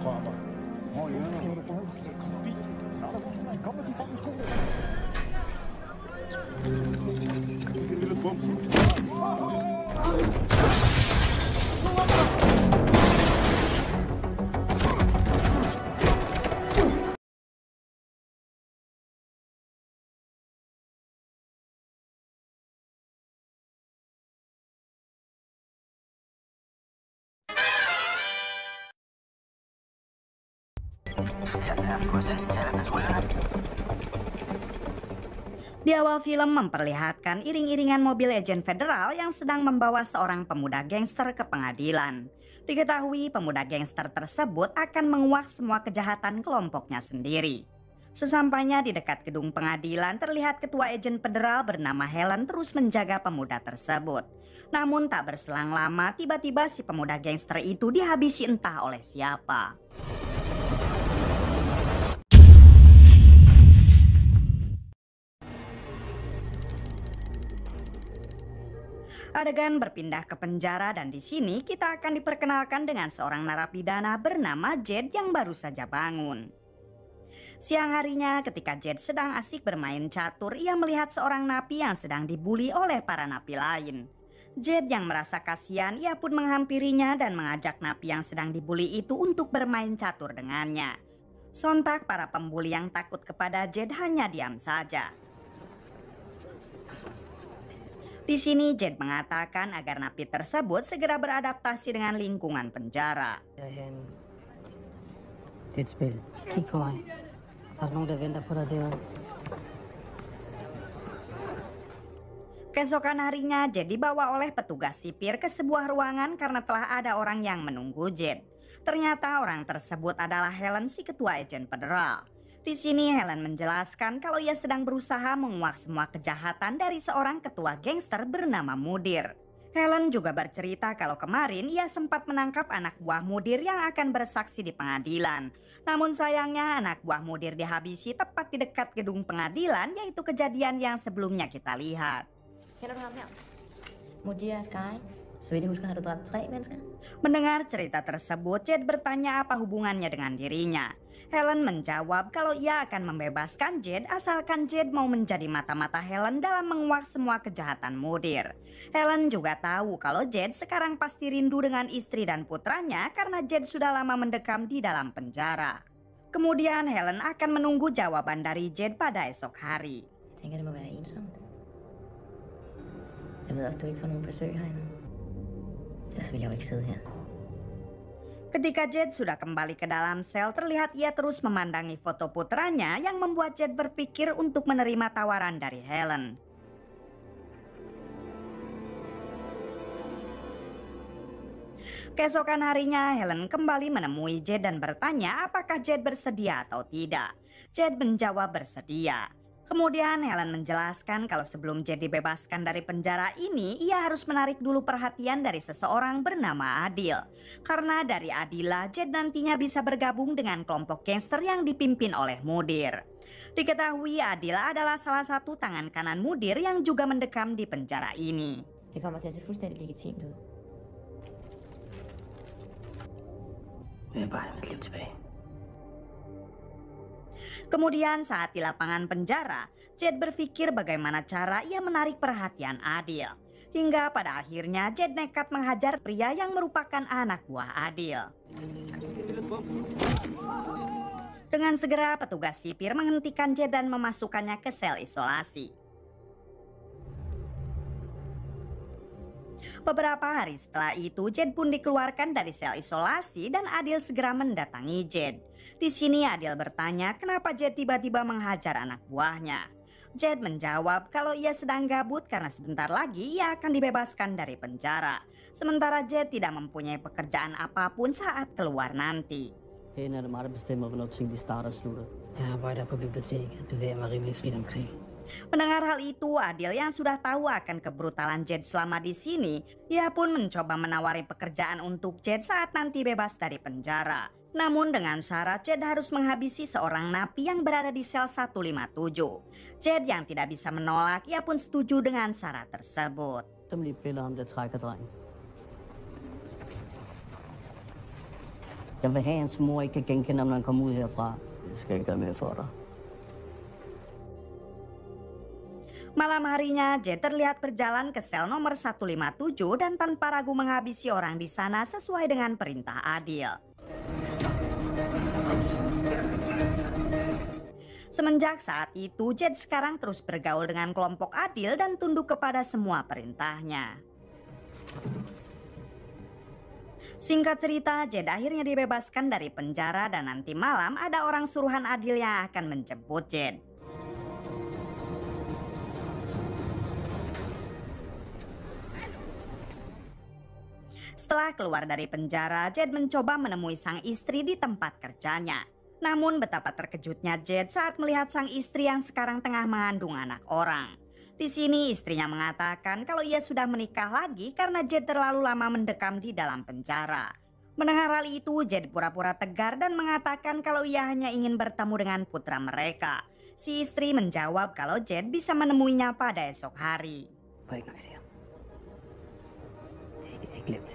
Araber. Oh ja, Kopi. Kom met die paddenstoel. Di awal film memperlihatkan iring-iringan mobil agen federal yang sedang membawa seorang pemuda gangster ke pengadilan. Diketahui pemuda gangster tersebut akan menguak semua kejahatan kelompoknya sendiri. Sesampainya di dekat gedung pengadilan, terlihat ketua agen federal bernama Helen terus menjaga pemuda tersebut. Namun tak berselang lama, tiba-tiba si pemuda gangster itu dihabisi entah oleh siapa. Adegan berpindah ke penjara dan di sini kita akan diperkenalkan dengan seorang narapidana bernama Jed yang baru saja bangun. Siang harinya ketika Jed sedang asik bermain catur, ia melihat seorang napi yang sedang dibuli oleh para napi lain. Jed yang merasa kasihan, ia pun menghampirinya dan mengajak napi yang sedang dibuli itu untuk bermain catur dengannya. Sontak para pembuli yang takut kepada Jed hanya diam saja. Di sini Jed mengatakan agar napi tersebut segera beradaptasi dengan lingkungan penjara. Det er et spil. Kig på mig. Der er nogen, der venter på dig derude. Keesokan harinya Jed dibawa oleh petugas sipir ke sebuah ruangan karena telah ada orang yang menunggu Jed. Ternyata orang tersebut adalah Helen, si ketua agen federal. Di sini Helen menjelaskan kalau ia sedang berusaha menguak semua kejahatan dari seorang ketua gangster bernama Mudir. Helen juga bercerita kalau kemarin ia sempat menangkap anak buah Mudir yang akan bersaksi di pengadilan. Namun sayangnya anak buah Mudir dihabisi tepat di dekat gedung pengadilan, yaitu kejadian yang sebelumnya kita lihat. Kender du ham her? Mudir Sky. Så vidt jeg husker har du dræbt 3 mennesker. Mendengar cerita tersebut, Jed bertanya apa hubungannya dengan dirinya. Helen menjawab kalau ia akan membebaskan Jed asalkan Jed mau menjadi mata-mata Helen dalam menguak semua kejahatan Mudir. Helen juga tahu kalau Jed sekarang pasti rindu dengan istri dan putranya karena Jed sudah lama mendekam di dalam penjara. Kemudian Helen akan menunggu jawaban dari Jed pada esok hari. Jeg tænker, det må være ensomt. Jeg ved også, du ikke får nogen besøg herinde. Ellers vil jeg jo ikke sidde her. Ketika Jed sudah kembali ke dalam sel, terlihat ia terus memandangi foto putranya yang membuat Jed berpikir untuk menerima tawaran dari Helen. Keesokan harinya Helen kembali menemui Jed dan bertanya apakah Jed bersedia atau tidak. Jed menjawab bersedia. Kemudian Helen menjelaskan kalau sebelum Jed dibebaskan dari penjara ini, ia harus menarik dulu perhatian dari seseorang bernama Adil. Karena dari Adila, Jed nantinya bisa bergabung dengan kelompok gangster yang dipimpin oleh Mudir. Diketahui Adila adalah salah satu tangan kanan Mudir yang juga mendekam di penjara ini. Det kommer til at se fuldstændig legitimt ud. Jeg vil bare have mit liv tilbage. Kemudian saat di lapangan penjara, Jed berpikir bagaimana cara ia menarik perhatian Adil. Hingga pada akhirnya Jed nekat menghajar pria yang merupakan anak buah Adil. Dengan segera petugas sipir menghentikan Jed dan memasukkannya ke sel isolasi. Beberapa hari setelah itu, Jed pun dikeluarkan dari sel isolasi dan Adil segera mendatangi Jed. Di sini Adil bertanya kenapa Jed tiba-tiba menghajar anak buahnya. Jed menjawab kalau ia sedang gabut karena sebentar lagi ia akan dibebaskan dari penjara. Sementara Jed tidak mempunyai pekerjaan apapun saat keluar nanti. Herinde er det mig, der bestemmer, hvornår ting de starter og slutter. Jeg arbejder på biblioteket, bevæger mig rimelig frit omkring. Mendengar hal itu, Adil yang sudah tahu akan kebrutalan Jed selama di sini, ia pun mencoba menawari pekerjaan untuk Jed saat nanti bebas dari penjara. Namun dengan syarat Jed harus menghabisi seorang napi yang berada di sel 157. Jed yang tidak bisa menolak, ia pun setuju dengan syarat tersebut. Så må de pille ham, der trækker drengen. Jag vill ha en små ickekänken när man kommer ut härifrån. Det ska jag med för dig. Malam harinya, Jed terlihat berjalan ke sel nomor 157 dan tanpa ragu menghabisi orang di sana sesuai dengan perintah Adil. Semenjak saat itu, Jed sekarang terus bergaul dengan kelompok Adil dan tunduk kepada semua perintahnya. Singkat cerita, Jed akhirnya dibebaskan dari penjara dan nanti malam ada orang suruhan Adil yang akan menjemput Jed. Setelah keluar dari penjara, Jed mencoba menemui sang istri di tempat kerjanya. Namun betapa terkejutnya Jed saat melihat sang istri yang sekarang tengah mengandung anak orang. Di sini istrinya mengatakan kalau ia sudah menikah lagi karena Jed terlalu lama mendekam di dalam penjara. Mendengar hal itu, Jed pura-pura tegar dan mengatakan kalau ia hanya ingin bertemu dengan putra mereka. Si istri menjawab kalau Jed bisa menemuinya pada esok hari. Baik, Naxia. Ik glemt.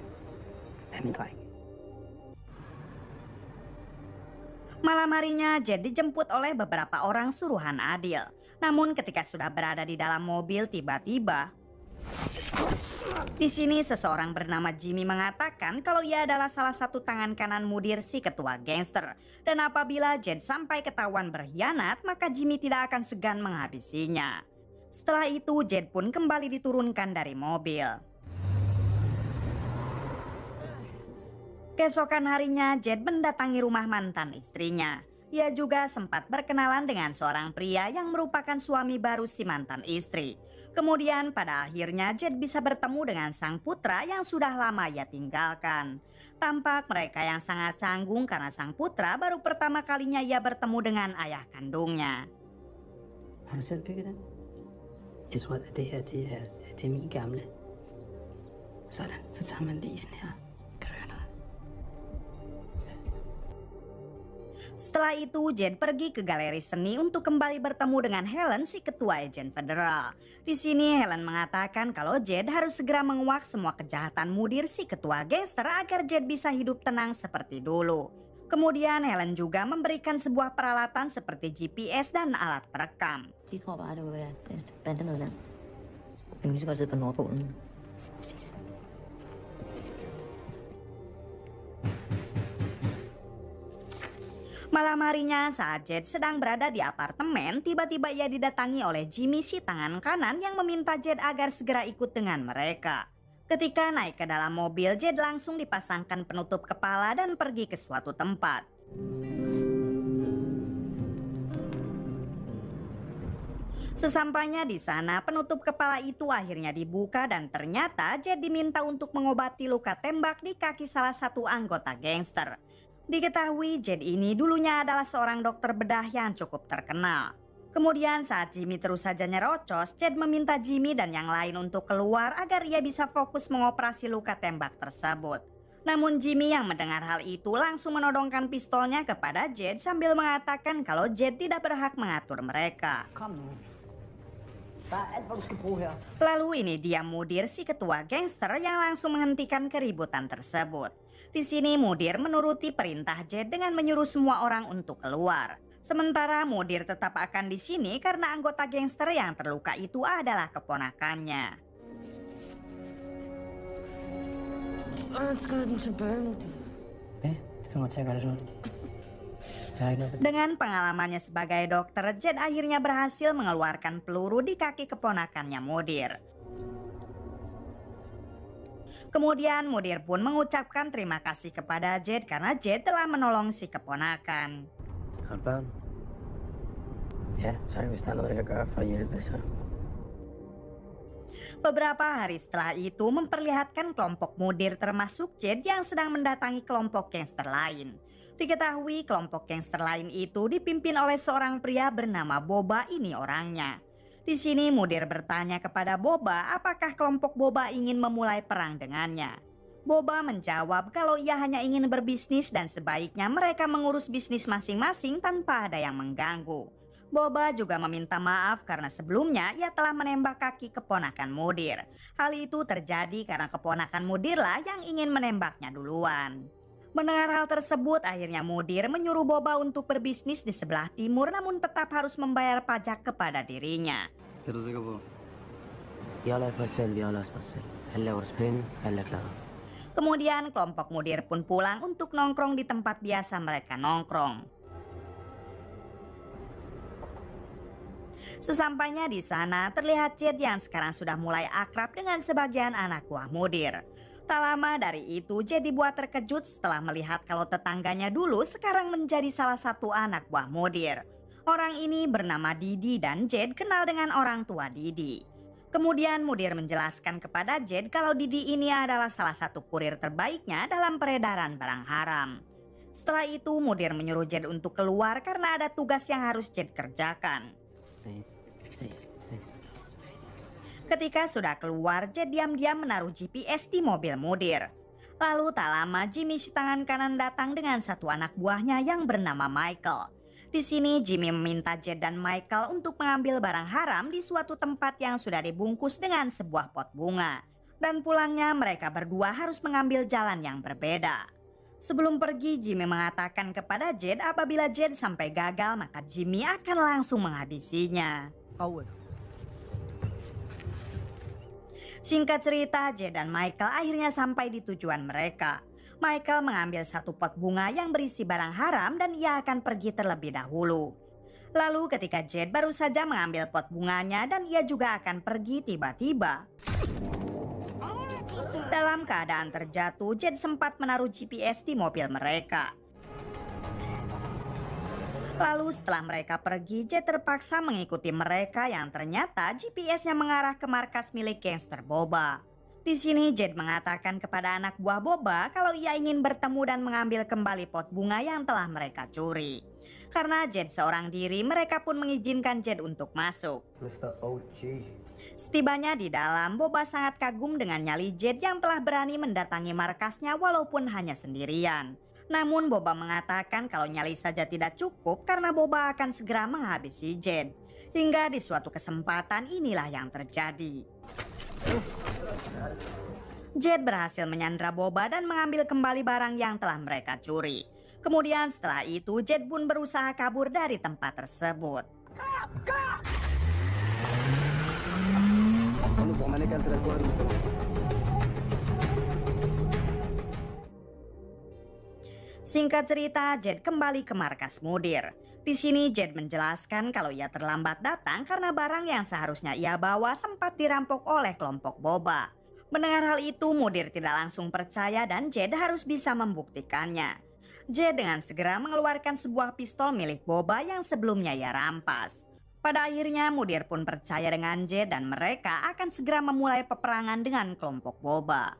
Mijn dreng. Malam harinya, Jed dijemput oleh beberapa orang suruhan Adil. Namun ketika sudah berada di dalam mobil, tiba-tiba di sini seseorang bernama Jimmy mengatakan kalau ia adalah salah satu tangan kanan mudir si ketua gangster. Dan apabila Jed sampai ketahuan berkhianat, maka Jimmy tidak akan segan menghabisinya. Setelah itu, Jed pun kembali diturunkan dari mobil. Keesokan harinya, Jed mendatangi rumah mantan istrinya. Ia juga sempat berkenalan dengan seorang pria yang merupakan suami baru si mantan istri. Kemudian pada akhirnya Jed bisa bertemu dengan sang putra yang sudah lama ia tinggalkan. Tampak mereka yang sangat canggung karena sang putra baru pertama kalinya ia bertemu dengan ayah kandungnya. Har du selv bygget den? Jeg tror, at det her, det er min gamle. Sådan, så tager man lige sådan her. Setelah itu, Jed pergi ke galeri seni untuk kembali bertemu dengan Helen, si ketua agen federal. Di sini Helen mengatakan kalau Jed harus segera menguak semua kejahatan mudir si ketua gangster agar Jed bisa hidup tenang seperti dulu. Kemudian Helen juga memberikan sebuah peralatan seperti GPS dan alat perekam. De tror bare, det vil være et bandemedlem. Man kan lige så godt sidde på Nordpolen. Præcis. Malam harinya saat Jed sedang berada di apartemen, tiba-tiba ia didatangi oleh Jimmy si tangan kanan yang meminta Jed agar segera ikut dengan mereka. Ketika naik ke dalam mobil, Jed langsung dipasangkan penutup kepala dan pergi ke suatu tempat. Sesampainya di sana, penutup kepala itu akhirnya dibuka dan ternyata Jed diminta untuk mengobati luka tembak di kaki salah satu anggota gangster. Diketahui Jed ini dulunya adalah seorang dokter bedah yang cukup terkenal. Kemudian saat Jimmy terus saja nyerocos, Jed meminta Jimmy dan yang lain untuk keluar agar ia bisa fokus mengoperasi luka tembak tersebut. Namun Jimmy yang mendengar hal itu langsung menodongkan pistolnya kepada Jed sambil mengatakan kalau Jed tidak berhak mengatur mereka. Lalu ini dia mudir si ketua gangster yang langsung menghentikan keributan tersebut. Di sini mudir menuruti perintah Jed dengan menyuruh semua orang untuk keluar. Sementara mudir tetap akan di sini karena anggota gangster yang terluka itu adalah keponakannya. Dengan pengalamannya sebagai dokter, Jed akhirnya berhasil mengeluarkan peluru di kaki keponakannya mudir. Kemudian mudir pun mengucapkan terima kasih kepada Jed karena Jed telah menolong si keponakan. Beberapa hari setelah itu memperlihatkan kelompok mudir termasuk Jed yang sedang mendatangi kelompok gangster lain. Diketahui kelompok gangster lain itu dipimpin oleh seorang pria bernama Boba, ini orangnya. Di sini mudir bertanya kepada Boba apakah kelompok Boba ingin memulai perang dengannya. Boba menjawab kalau ia hanya ingin berbisnis dan sebaiknya mereka mengurus bisnis masing-masing tanpa ada yang mengganggu. Boba juga meminta maaf karena sebelumnya ia telah menembak kaki keponakan mudir. Hal itu terjadi karena keponakan mudirlah yang ingin menembaknya duluan. Mendengar hal tersebut, akhirnya Mudir menyuruh Boba untuk berbisnis di sebelah timur namun tetap harus membayar pajak kepada dirinya. Kemudian kelompok Mudir pun pulang untuk nongkrong di tempat biasa mereka nongkrong. Sesampainya di sana, terlihat Jed yang sekarang sudah mulai akrab dengan sebagian anak buah Mudir. Tak lama dari itu, Jed dibuat terkejut setelah melihat kalau tetangganya dulu sekarang menjadi salah satu anak buah Mudir. Orang ini bernama Didi dan Jed kenal dengan orang tua Didi. Kemudian Mudir menjelaskan kepada Jed kalau Didi ini adalah salah satu kurir terbaiknya dalam peredaran barang haram. Setelah itu, Mudir menyuruh Jed untuk keluar karena ada tugas yang harus Jed kerjakan. Ketika sudah keluar, Jed diam-diam menaruh GPS di mobil Mudir. Lalu tak lama Jimmy si tangan kanan datang dengan satu anak buahnya yang bernama Michael. Di sini Jimmy meminta Jed dan Michael untuk mengambil barang haram di suatu tempat yang sudah dibungkus dengan sebuah pot bunga. Dan pulangnya mereka berdua harus mengambil jalan yang berbeda. Sebelum pergi, Jimmy mengatakan kepada Jed apabila Jed sampai gagal maka Jimmy akan langsung menghabisinya. Singkat cerita, Jed dan Michael akhirnya sampai di tujuan mereka. Michael mengambil satu pot bunga yang berisi barang haram dan ia akan pergi terlebih dahulu. Lalu ketika Jed baru saja mengambil pot bunganya dan ia juga akan pergi, tiba-tiba dalam keadaan terjatuh, Jed sempat menaruh GPS di mobil mereka. Lalu setelah mereka pergi, Jed terpaksa mengikuti mereka yang ternyata GPS-nya mengarah ke markas milik gangster Boba. Di sini Jed mengatakan kepada anak buah Boba kalau ia ingin bertemu dan mengambil kembali pot bunga yang telah mereka curi. Karena Jed seorang diri, mereka pun mengizinkan Jed untuk masuk. Mr. OG. Setibanya di dalam, Boba sangat kagum dengan nyali Jed yang telah berani mendatangi markasnya walaupun hanya sendirian. Namun Boba mengatakan kalau nyali saja tidak cukup karena Boba akan segera menghabisi Jed. Hingga di suatu kesempatan inilah yang terjadi. Jed berhasil menyandra Boba dan mengambil kembali barang yang telah mereka curi. Kemudian setelah itu Jed pun berusaha kabur dari tempat tersebut. Singkat cerita, Jed kembali ke markas Mudir. Di sini Jed menjelaskan kalau ia terlambat datang karena barang yang seharusnya ia bawa sempat dirampok oleh kelompok Boba. Mendengar hal itu, Mudir tidak langsung percaya dan Jed harus bisa membuktikannya. Jed dengan segera mengeluarkan sebuah pistol milik Boba yang sebelumnya ia rampas. Pada akhirnya Mudir pun percaya dengan Jed dan mereka akan segera memulai peperangan dengan kelompok Boba.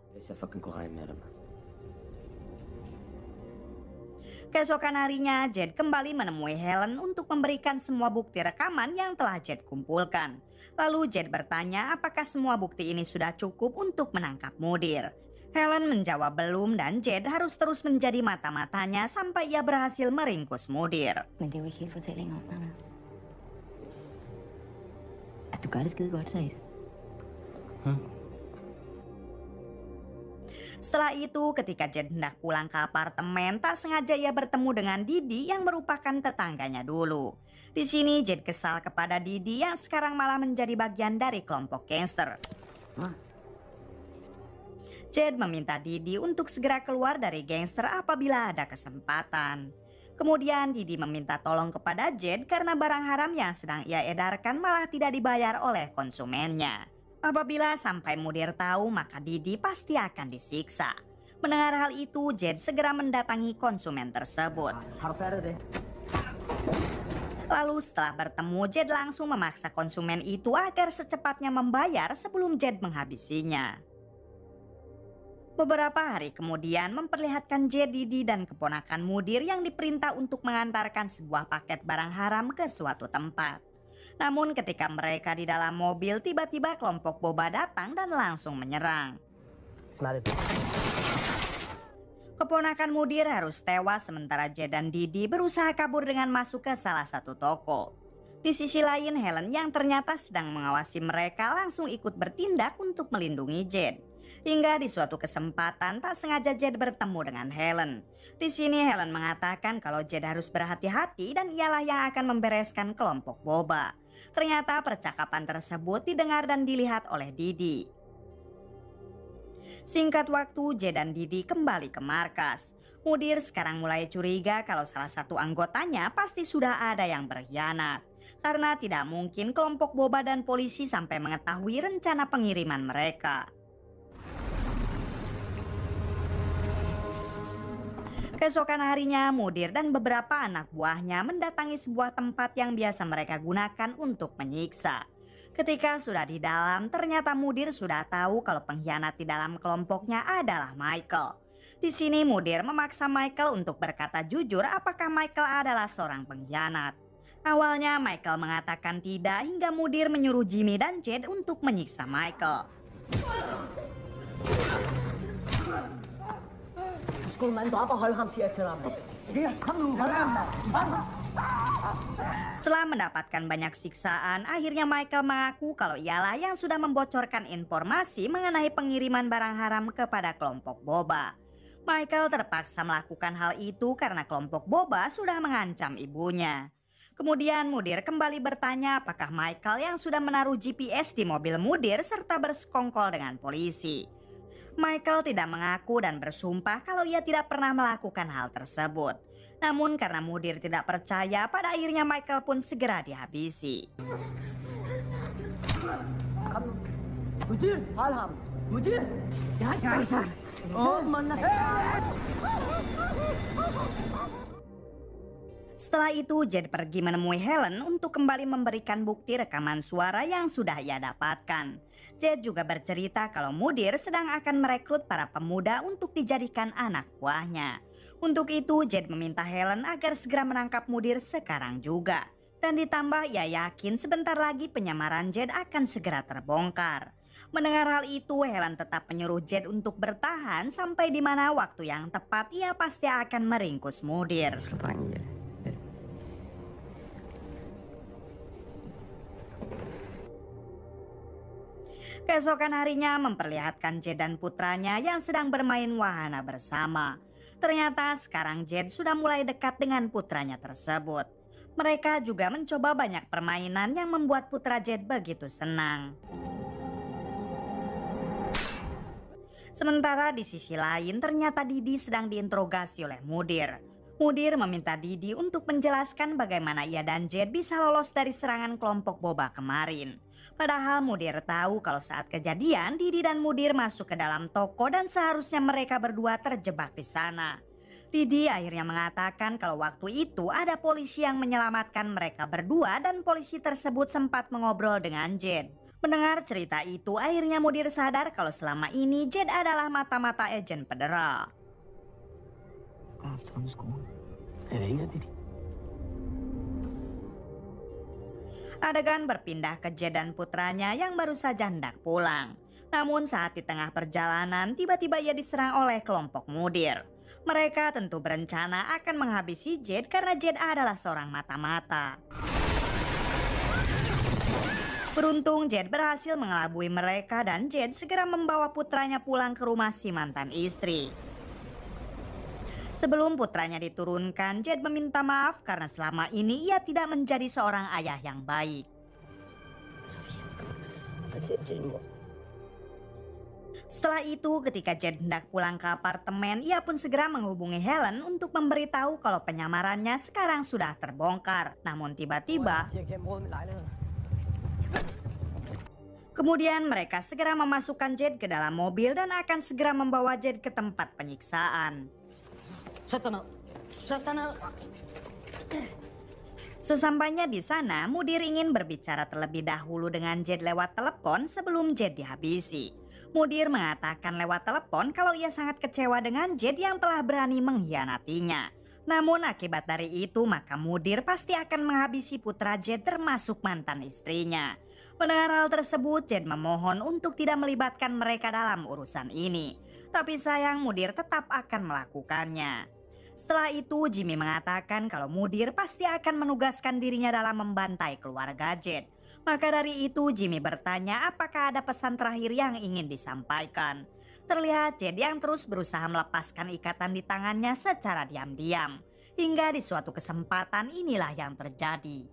Keesokan harinya, Jed kembali menemui Helen untuk memberikan semua bukti rekaman yang telah Jed kumpulkan. Lalu Jed bertanya apakah semua bukti ini sudah cukup untuk menangkap Mudir. Helen menjawab belum dan Jed harus terus menjadi mata-matanya sampai ia berhasil meringkus Mudir. Men det er jo ikke helt fortællingen om dig, vel? Altså, du gør det skide godt, Said. Setelah itu, ketika Jed hendak pulang ke apartemen, tak sengaja ia bertemu dengan Didi yang merupakan tetangganya dulu. Di sini Jed kesal kepada Didi yang sekarang malah menjadi bagian dari kelompok gangster. Jed meminta Didi untuk segera keluar dari gangster apabila ada kesempatan. Kemudian Didi meminta tolong kepada Jed karena barang haram yang sedang ia edarkan malah tidak dibayar oleh konsumennya. Apabila sampai Mudir tahu, maka Didi pasti akan disiksa. Mendengar hal itu, Jed segera mendatangi konsumen tersebut. Lalu setelah bertemu, Jed langsung memaksa konsumen itu agar secepatnya membayar sebelum Jed menghabisinya. Beberapa hari kemudian memperlihatkan Jed, Didi, dan keponakan Mudir yang diperintah untuk mengantarkan sebuah paket barang haram ke suatu tempat. Namun ketika mereka di dalam mobil, tiba-tiba kelompok Boba datang dan langsung menyerang. Keponakan Mudir harus tewas sementara Jed dan Didi berusaha kabur dengan masuk ke salah satu toko. Di sisi lain, Helen yang ternyata sedang mengawasi mereka langsung ikut bertindak untuk melindungi Jed. Hingga di suatu kesempatan tak sengaja Jed bertemu dengan Helen. Di sini Helen mengatakan kalau Jed harus berhati-hati dan ialah yang akan membereskan kelompok boba. Ternyata percakapan tersebut didengar dan dilihat oleh Didi. Singkat waktu, Jed dan Didi kembali ke markas. Mudir sekarang mulai curiga kalau salah satu anggotanya pasti sudah ada yang berkhianat. Karena tidak mungkin kelompok boba dan polisi sampai mengetahui rencana pengiriman mereka. Keesokan harinya, Mudir dan beberapa anak buahnya mendatangi sebuah tempat yang biasa mereka gunakan untuk menyiksa. Ketika sudah di dalam, ternyata Mudir sudah tahu kalau pengkhianat di dalam kelompoknya adalah Michael. Di sini Mudir memaksa Michael untuk berkata jujur apakah Michael adalah seorang pengkhianat. Awalnya Michael mengatakan tidak hingga Mudir menyuruh Jimmy dan Jed untuk menyiksa Michael. Setelah mendapatkan banyak siksaan, akhirnya Michael mengaku kalau ialah yang sudah membocorkan informasi mengenai pengiriman barang haram kepada kelompok boba. Michael terpaksa melakukan hal itu karena kelompok boba sudah mengancam ibunya. Kemudian Mudir kembali bertanya apakah Michael yang sudah menaruh GPS di mobil Mudir serta bersekongkol dengan polisi. Michael tidak mengaku dan bersumpah kalau ia tidak pernah melakukan hal tersebut. Namun karena Mudir tidak percaya, pada akhirnya Michael pun segera dihabisi. Mudir, alham, Mudir, oh mana Setelah itu Jed pergi menemui Helen untuk kembali memberikan bukti rekaman suara yang sudah ia dapatkan. Jed juga bercerita kalau Mudir sedang akan merekrut para pemuda untuk dijadikan anak buahnya. Untuk itu Jed meminta Helen agar segera menangkap Mudir sekarang juga. Dan ditambah ia yakin sebentar lagi penyamaran Jed akan segera terbongkar. Mendengar hal itu Helen tetap menyuruh Jed untuk bertahan sampai di mana waktu yang tepat ia pasti akan meringkus Mudir. Keesokan harinya memperlihatkan Jed dan putranya yang sedang bermain wahana bersama. Ternyata sekarang Jed sudah mulai dekat dengan putranya tersebut. Mereka juga mencoba banyak permainan yang membuat putra Jed begitu senang. Sementara di sisi lain ternyata Didi sedang diinterogasi oleh Mudir. Mudir meminta Didi untuk menjelaskan bagaimana ia dan Jed bisa lolos dari serangan kelompok boba kemarin. Padahal Mudir tahu kalau saat kejadian Didi dan Mudir masuk ke dalam toko dan seharusnya mereka berdua terjebak di sana. Didi akhirnya mengatakan kalau waktu itu ada polisi yang menyelamatkan mereka berdua dan polisi tersebut sempat mengobrol dengan Jed. Mendengar cerita itu akhirnya Mudir sadar kalau selama ini Jed adalah mata-mata agen federal. Adegan berpindah ke Jed dan putranya yang baru saja hendak pulang. Namun saat di tengah perjalanan tiba-tiba ia diserang oleh kelompok Mudir. Mereka tentu berencana akan menghabisi Jed karena Jed adalah seorang mata-mata. Beruntung Jed berhasil mengelabui mereka dan Jed segera membawa putranya pulang ke rumah si mantan istri. Sebelum putranya diturunkan, Jed meminta maaf karena selama ini ia tidak menjadi seorang ayah yang baik. Setelah itu, ketika Jed hendak pulang ke apartemen, ia pun segera menghubungi Helen untuk memberitahu kalau penyamarannya sekarang sudah terbongkar. Namun tiba-tiba, kemudian mereka segera memasukkan Jed ke dalam mobil dan akan segera membawa Jed ke tempat penyiksaan. Sesampainya di sana, Mudir ingin berbicara terlebih dahulu dengan Jed lewat telepon sebelum Jed dihabisi. Mudir mengatakan lewat telepon kalau ia sangat kecewa dengan Jed yang telah berani mengkhianatinya. Namun akibat dari itu maka Mudir pasti akan menghabisi putra Jed termasuk mantan istrinya. Mendengar hal tersebut, Jed memohon untuk tidak melibatkan mereka dalam urusan ini. Tapi sayang Mudir tetap akan melakukannya. Setelah itu Jimmy mengatakan kalau Mudir pasti akan menugaskan dirinya dalam membantai keluarga Jed. Maka dari itu Jimmy bertanya apakah ada pesan terakhir yang ingin disampaikan. Terlihat Jed yang terus berusaha melepaskan ikatan di tangannya secara diam-diam. Hingga di suatu kesempatan inilah yang terjadi.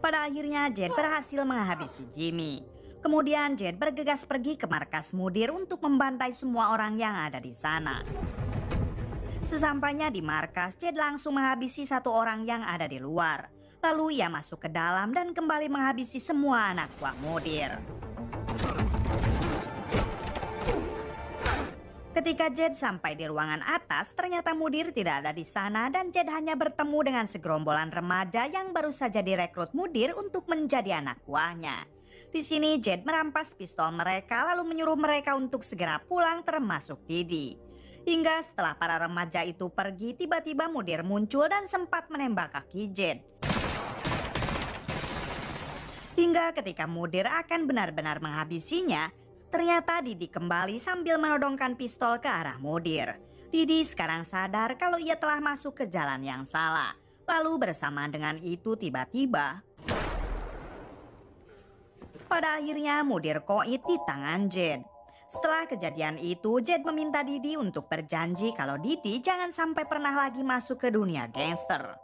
Pada akhirnya Jed berhasil menghabisi Jimmy. Kemudian Jed bergegas pergi ke markas Mudir untuk membantai semua orang yang ada di sana. Sesampainya di markas, Jed langsung menghabisi satu orang yang ada di luar. Lalu ia masuk ke dalam dan kembali menghabisi semua anak buah Mudir. Ketika Jed sampai di ruangan atas, ternyata Mudir tidak ada di sana dan Jed hanya bertemu dengan segerombolan remaja yang baru saja direkrut Mudir untuk menjadi anak buahnya. Di sini Jed merampas pistol mereka lalu menyuruh mereka untuk segera pulang termasuk Didi. Hingga setelah para remaja itu pergi, tiba-tiba Mudir muncul dan sempat menembak kaki Jed. Hingga ketika Mudir akan benar-benar menghabisinya, ternyata Didi kembali sambil menodongkan pistol ke arah Mudir. Didi sekarang sadar kalau ia telah masuk ke jalan yang salah. Lalu bersamaan dengan itu tiba-tiba pada akhirnya Mudir koit di tangan Jed. Setelah kejadian itu, Jed meminta Didi untuk berjanji kalau Didi jangan sampai pernah lagi masuk ke dunia gangster.